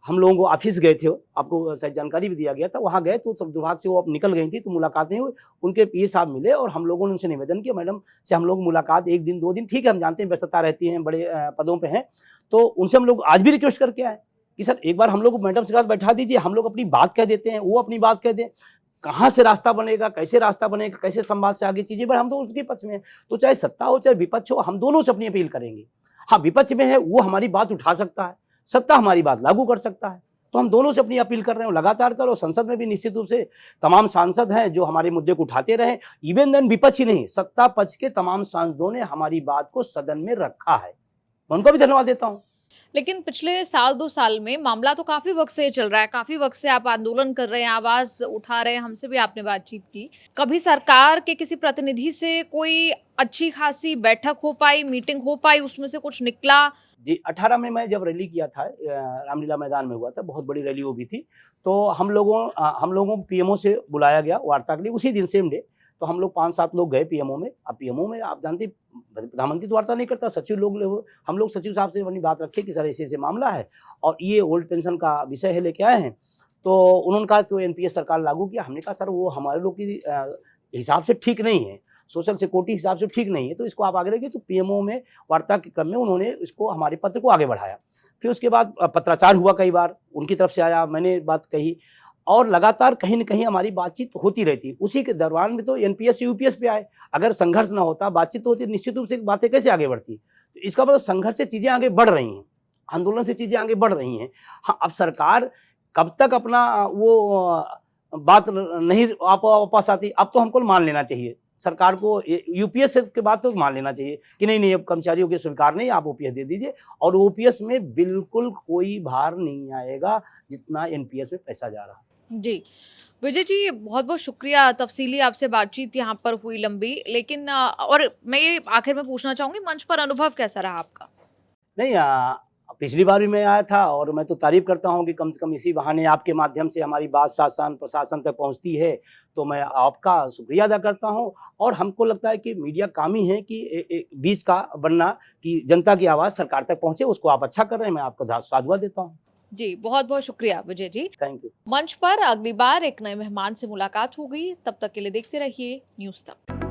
हम लोगों को ऑफिस गए थे, आपको शायद जानकारी भी दिया गया था। वहाँ गए तो सब विभाग से वो अब निकल गई थी, तो मुलाकात नहीं हुई। उनके पीए साहब मिले और हम लोगों ने उनसे निवेदन किया, मैडम से हम लोग मुलाकात 1 दिन 2 दिन ठीक है, हम जानते हैं व्यस्तता रहती है, बड़े पदों पे हैं, तो उनसे हम लोग आज भी रिक्वेस्ट करके आए कि सर एक बार हम लोग मैडम से बैठा दीजिए, हम लोग अपनी बात कह देते हैं, वो अपनी बात कह दें, कहाँ से रास्ता बनेगा, कैसे संवाद से आगे चीजें बढ़े, हम तो उसके पक्ष में हैं। तो चाहे सत्ता हो चाहे विपक्ष हो, हम दोनों से अपनी अपील करेंगे। हाँ, विपक्ष में है वो हमारी बात उठा सकता है, सत्ता हमारी बात लागू कर सकता है, तो हम दोनों से अपनी अपील कर रहे हैं, लगातार करो। संसद में भी निश्चित रूप से तमाम सांसद हैं जो हमारे मुद्दे को उठाते रहे, इवन देन विपक्ष ही नहीं, सत्ता पक्ष के तमाम सांसदों ने हमारी बात को सदन में रखा है, मैं उनको भी धन्यवाद देता हूँ। लेकिन पिछले साल 2 साल में मामला तो काफ़ी वक़्त से चल रहा है, काफ़ी वक़्त से आप आंदोलन कर रहे हैं, आवाज़ उठा रहे हैं, हमसे भी आपने बातचीत की। कभी सरकार के किसी प्रतिनिधि से कोई अच्छी खासी बैठक हो पाई, मीटिंग हो पाई, उसमें से कुछ निकला? जी, 18 में मैं जब रैली किया था, रामलीला मैदान में हुआ था, बहुत बड़ी रैली वो भी थी। तो हम लोगों को पीएमओ से बुलाया गया वार्ता के लिए, उसी दिन सेम डे। तो हम लोग 5-7 लोग गए पीएमओ में। अब पीएमओ में आप जानते हैं प्रधानमंत्री तो वार्ता नहीं करता, सचिव लोग, हम लोग सचिव साहब से अपनी बात रखे कि सर ऐसे-ऐसे मामला है और ये ओल्ड पेंशन का विषय है, लेके आए हैं। तो उन्होंने कहा तो एनपीएस सरकार लागू किया। हमने कहा सर वो हमारे लोग की हिसाब से ठीक नहीं है, सोशल सिक्योरिटी हिसाब से ठीक नहीं है, तो इसको आप आगे रखिए। तो पीएमओ में वार्ता के क्रम में उन्होंने इसको हमारे पत्र को आगे बढ़ाया। फिर उसके बाद पत्राचार हुआ कई बार, उनकी तरफ से आया, मैंने बात कही और लगातार कहीं न कहीं हमारी बातचीत होती रहती। उसी के दरमियान में तो एनपीएस से यूपीएस पे आए। अगर संघर्ष ना होता, बातचीत तो होती, निश्चित रूप से बातें कैसे आगे बढ़ती? तो इसका मतलब संघर्ष से चीज़ें आगे बढ़ रही हैं, आंदोलन से चीज़ें आगे बढ़ रही हैं। हाँ, अब सरकार कब तक अपना वो बात नहीं वापस आती, अब तो हमको मान लेना चाहिए। सरकार को यूपीएस के बाद तो मान लेना चाहिए कि नहीं अब कर्मचारियों के स्वीकार नहीं, आप ओपीएस दे दीजिए। और ओपीएस में बिल्कुल कोई भार नहीं आएगा जितना एनपीएस में पैसा जा रहा है। जी। विजय जी, बहुत-बहुत शुक्रिया, तफ़सीली आपसे बातचीत यहाँ पर हुई लंबी। लेकिन और मैं ये आखिर में पूछना चाहूँगी, मंच पर अनुभव कैसा रहा आपका? नहीं, पिछली बार भी मैं आया था और मैं तो तारीफ़ करता हूँ कि कम से कम इसी बहाने आपके माध्यम से हमारी बात शासन प्रशासन तक पहुँचती है, तो मैं आपका शुक्रिया अदा करता हूँ। और हमको लगता है कि मीडिया काम ही है कि बीच का बनना, कि जनता की आवाज़ सरकार तक पहुँचे, उसको आप अच्छा कर रहे हैं, मैं आपको साधुवाद देता हूँ। जी, बहुत-बहुत शुक्रिया विजय जी। Thank you. मंच पर अगली बार एक नए मेहमान से मुलाकात होगी, तब तक के लिए देखते रहिए न्यूज़ तक।